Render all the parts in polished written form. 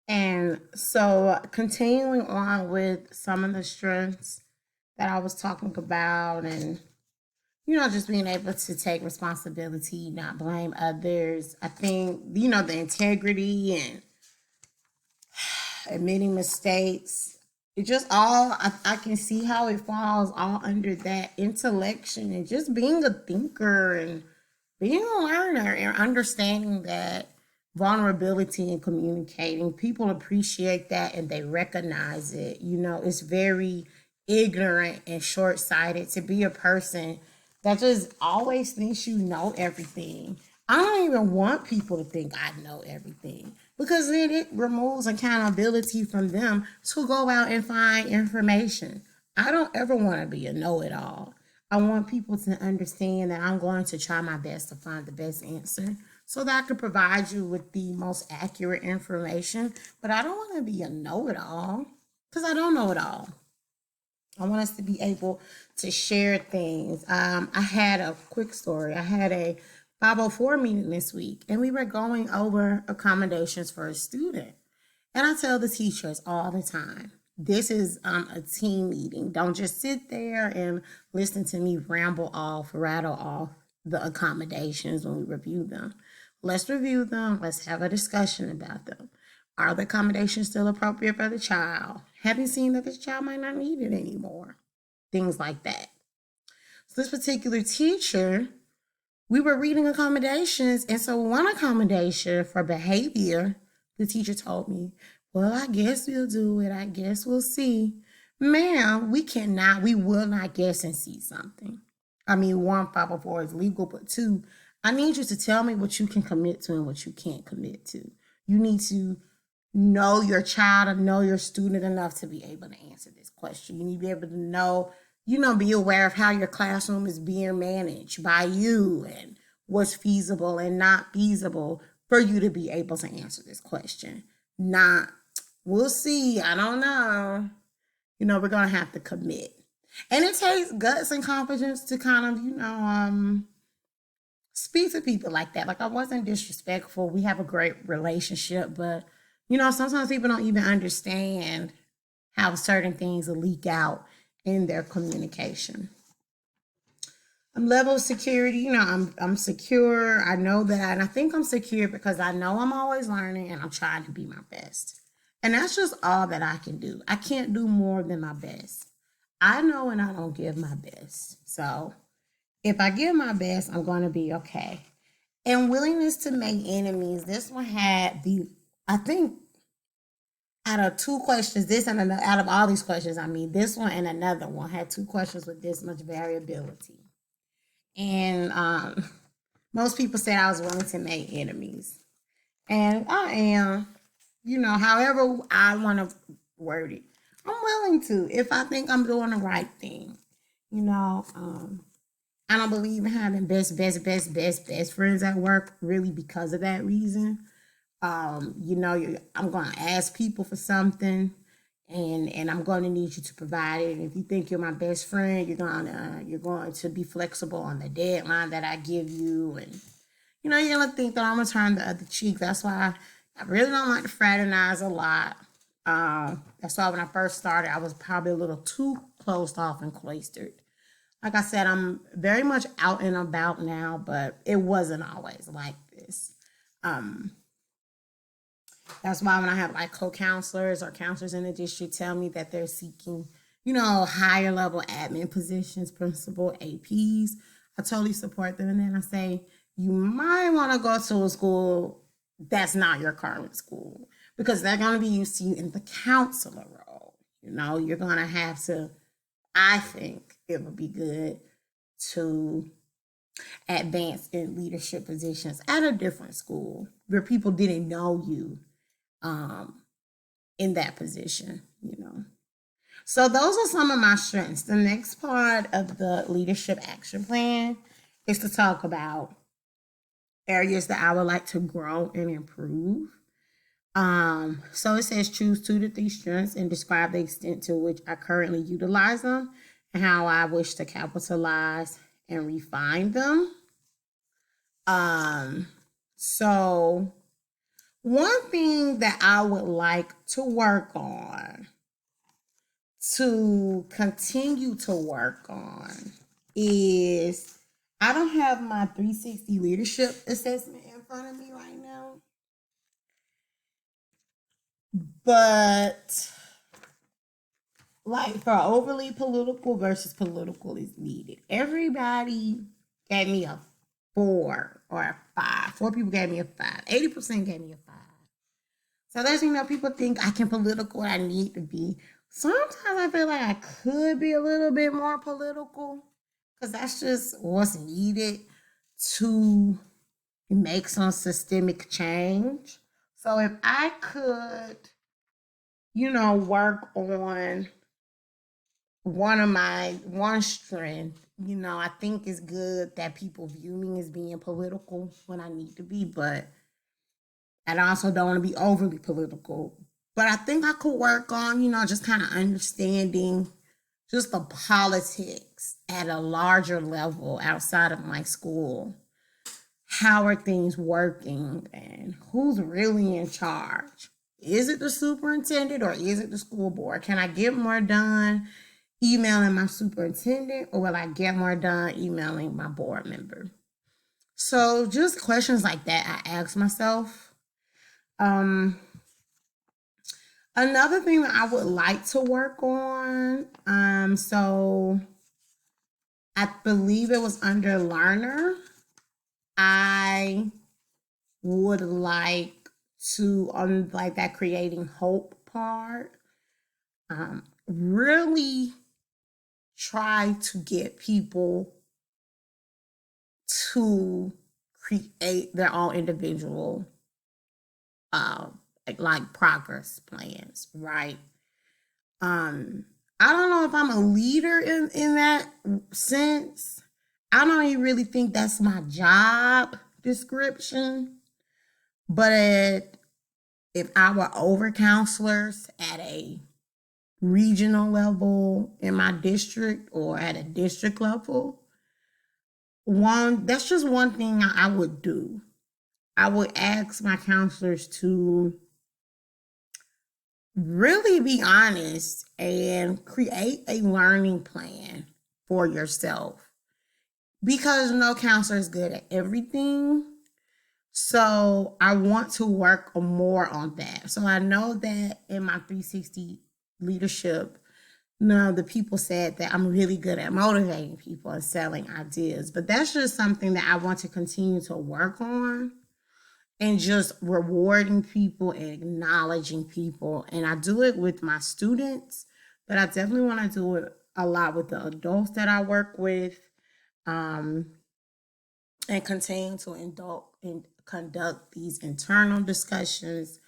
And so, continuing on with some of the strengths that I was talking about, and just being able to take responsibility, not blame others. I think, the integrity and admitting mistakes. It just all, I can see how it falls all under that intellection and just being a thinker and being a learner and understanding that vulnerability and communicating, people appreciate that and they recognize it. It's very ignorant and short sighted to be a person that just always thinks you know everything. I don't even want people to think I know everything because then it removes accountability from them to go out and find information. I don't ever want to be a know it all. I want people to understand that I'm going to try my best to find the best answer so that I can provide you with the most accurate information. But I don't want to be a know it all because I don't know it all. I want us to be able to share things. I had a quick story. I had a 504 meeting this week, and we were going over accommodations for a student. And I tell the teachers all the time, this is a team meeting. Don't just sit there and listen to me ramble off, rattle off the accommodations when we review them. Let's review them. Let's have a discussion about them. Are the accommodations still appropriate for the child? Have you seen that this child might not need it anymore? Things like that. So this particular teacher, we were reading accommodations, and so one accommodation for behavior, the teacher told me, well, I guess we'll do it. I guess we'll see. Ma'am, we will not guess and see something. I mean, one, 504 is legal, but two, I need you to tell me what you can commit to and what you can't commit to. You need to know your child and know your student enough to be able to answer this question. You need to be able to know, be aware of how your classroom is being managed by you and what's feasible and not feasible for you to be able to answer this question. Not, we'll see, I don't know. We're going to have to commit. And it takes guts and confidence to kind of, speak to people like that. Like, I wasn't disrespectful. We have a great relationship, but sometimes people don't even understand how certain things will leak out in their communication. Level of security, I'm secure. I know that, and I think I'm secure because I know I'm always learning and I'm trying to be my best. And that's just all that I can do. I can't do more than my best. I know when I don't give my best. So if I give my best, I'm going to be okay. And willingness to make enemies. This one had I think, out of two questions, this and another, out of all these questions, I mean, this one and another one had two questions with this much variability. And most people said I was willing to make enemies. And I am, however I want to word it. I'm willing to if I think I'm doing the right thing. You know, um, I don't believe in having best friends at work really because of that reason. I'm going to ask people for something, and I'm going to need you to provide it. And if you think you're my best friend, you're going to be flexible on the deadline that I give you, and you're going to think that I'm going to turn the other cheek. That's why I really don't like to fraternize a lot. That's why when I first started, I was probably a little too closed off and cloistered. Like I said, I'm very much out and about now, but it wasn't always like this. Um, that's why when I have like co-counselors or counselors in the district tell me that they're seeking, higher level admin positions, principal APs, I totally support them. And then I say, you might want to go to a school that's not your current school because they're going to be used to you in the counselor role. You're going to have to, I think it would be good to advance in leadership positions at a different school where people didn't know you um, in that position. So those are some of my strengths. The next part of the leadership action plan is to talk about areas that I would like to grow and improve. So it says choose 2 to 3 strengths and describe the extent to which I currently utilize them and how I wish to capitalize and refine them. Um, so One thing that I would like to work on, to continue to work on, is I don't have my 360 leadership assessment in front of me right now, but like for overly political versus political is needed. Everybody gave me a 4 or a 5. 4 people gave me a 5. 80% gave me a 5. So that's, people think I can political what I need to be. Sometimes I feel like I could be a little bit more political because that's just what's needed to make some systemic change. So if I could, work on one strength, I think it's good that people view me as being political when I need to be, but I also don't want to be overly political. But I think I could work on, just kind of understanding just the politics at a larger level outside of my school. How are things working and who's really in charge? Is it the superintendent or is it the school board? Can I get more done emailing my superintendent, or will I get more done emailing my board member? So just questions like that I ask myself. Another thing that I would like to work on, so I believe it was under learner. I would like to, on like that creating hope part, really try to get people to create their own individual like progress plans, right? I don't know if I'm a leader in that sense. I don't even really think that's my job description. But if I were over counselors at a regional level in my district or at a district level, that's just one thing I would do. I would ask my counselors to really be honest and create a learning plan for yourself, because no counselor is good at everything. So I want to work more on that. So I know that in my 360 leadership, the people said that I'm really good at motivating people and selling ideas, but that's just something that I want to continue to work on, and just rewarding people and acknowledging people. And I do it with my students, but I definitely want to do it a lot with the adults that I work with, and continue to conduct these internal discussions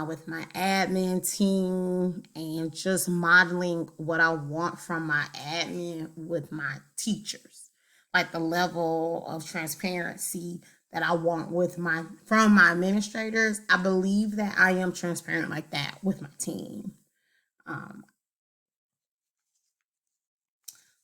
with my admin team, and just modeling what I want from my admin with my teachers, like the level of transparency that I want from my administrators. I believe that I am transparent like that with my team.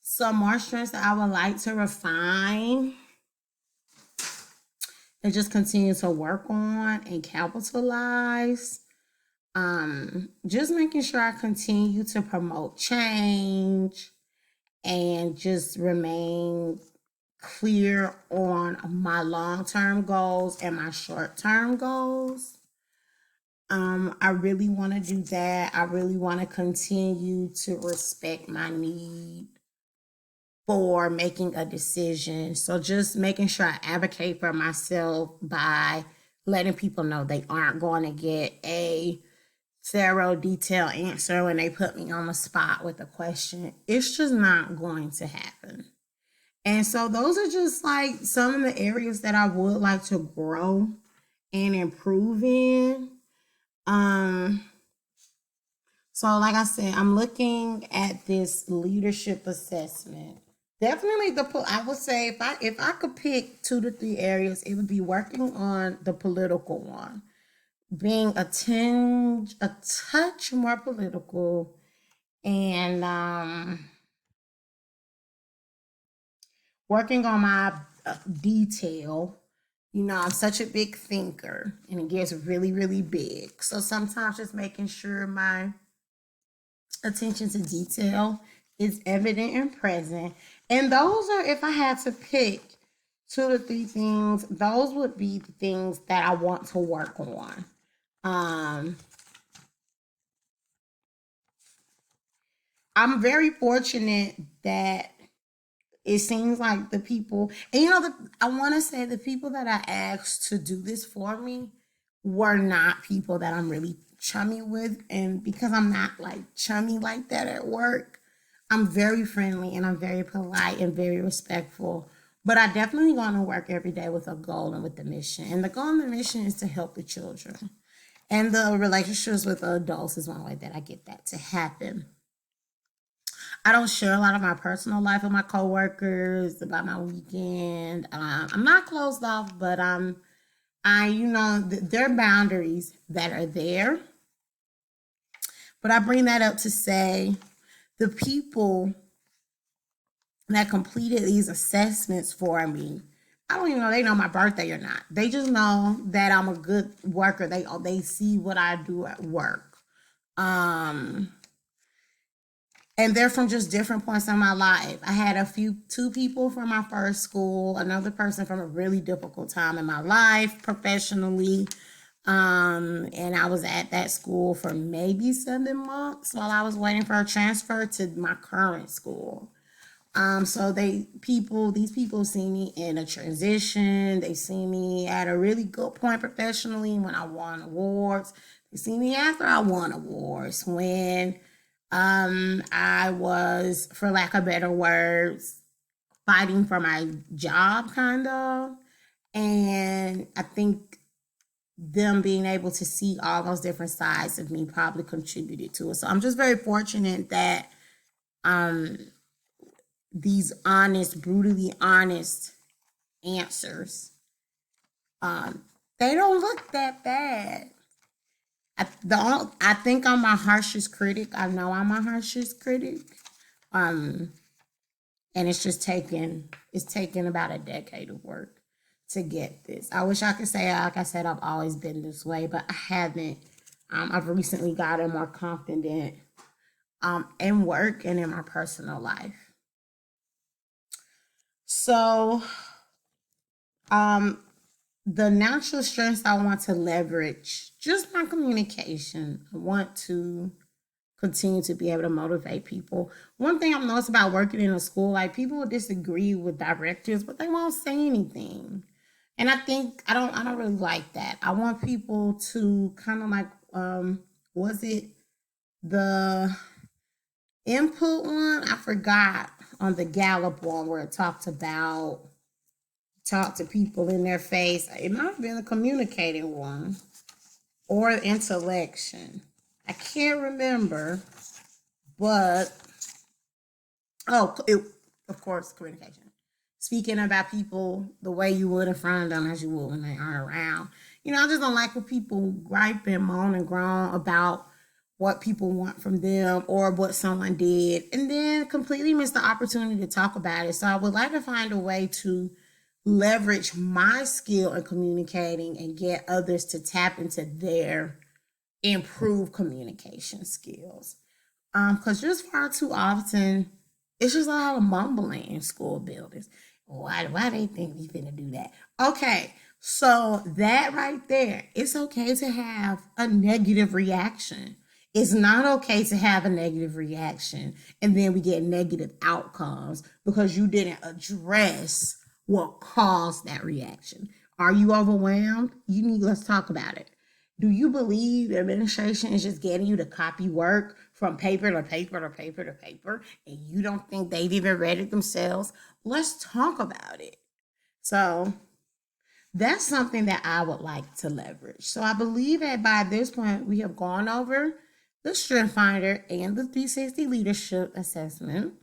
Some more strengths that I would like to refine and just continue to work on and capitalize. Just making sure I continue to promote change and just remain clear on my long-term goals and my short-term goals. I really want to do that. I really want to continue to respect my need for making a decision. So just making sure I advocate for myself by letting people know they aren't going to get a thorough, detailed answer when they put me on the spot with a question. It's just not going to happen. And so those are just like some of the areas that I would like to grow and improve in. So like I said, I'm looking at this leadership assessment. Definitely I would say if I could pick 2 to 3 areas, it would be working on the political one, being a touch more political, and working on my detail, I'm such a big thinker and it gets really, really big. So sometimes just making sure my attention to detail is evident and present. And those are, if I had to pick 2 to 3 things, those would be the things that I want to work on. Um, I'm very fortunate that it seems like the people, and I want to say the people that I asked to do this for me were not people that I'm really chummy with. And because I'm not like chummy like that at work, I'm very friendly and I'm very polite and very respectful. But I definitely want to work every day with a goal and with the mission. And the goal and the mission is to help the children. And the relationships with the adults is one way that I get that to happen. I don't share a lot of my personal life with my coworkers about my weekend. I'm not closed off, but there are boundaries that are there. But I bring that up to say the people that completed these assessments for me, I don't even know they know my birthday or not. They just know that I'm a good worker. They see what I do at work. Um, and they're from just different points in my life. I had 2 people from my first school, another person from a really difficult time in my life professionally. And I was at that school for maybe 7 months while I was waiting for a transfer to my current school. So these people see me in a transition. They see me at a really good point professionally when I won awards. They see me after I won awards when I was, for lack of better words, fighting for my job, kind of. And I think them being able to see all those different sides of me probably contributed to it. So I'm just very fortunate that these honest, brutally honest answers, they don't look that bad. I think I'm my harshest critic. I know I'm my harshest critic. And it's taken about a decade of work to get this. I wish I could say, like I said, I've always been this way, but I haven't. I've recently gotten more confident in work and in my personal life. So, the natural strengths I want to leverage, just my communication. I want to continue to be able to motivate people. One thing I've noticed about working in a school, like people will disagree with directives, but they won't say anything. And I think I don't really like that. I want people to kind of like, was it the input one? I forgot, on the Gallup one where it talked about talk to people in their face. It might have been a communicating one or intellection. I can't remember, but of course, communication. Speaking about people the way you would in front of them as you would when they aren't around. I just don't like when people gripe and moan and groan about what people want from them or what someone did and then completely miss the opportunity to talk about it. So I would like to find a way to leverage my skill in communicating and get others to tap into their improved communication skills. Because just far too often, it's just a lot of mumbling in school buildings. Why they think we finna do that? Okay, so that right there, it's okay to have a negative reaction. It's not okay to have a negative reaction and then we get negative outcomes because you didn't address what caused that reaction. Are you overwhelmed? Let's talk about it. Do you believe the administration is just getting you to copy work from paper to paper to paper to paper and you don't think they've even read it themselves? Let's talk about it. So that's something that I would like to leverage. So I believe that by this point, we have gone over the Strength Finder and the 360 Leadership Assessment.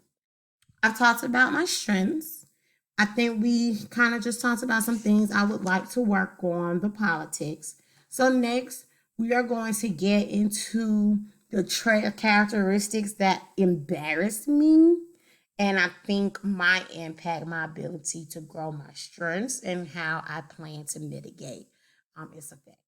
I've talked about my strengths. I think we kind of just talked about some things I would like to work on, the politics. So next, we are going to get into the characteristics that embarrass me And I think my impact, my ability to grow my strengths and how I plan to mitigate its effect.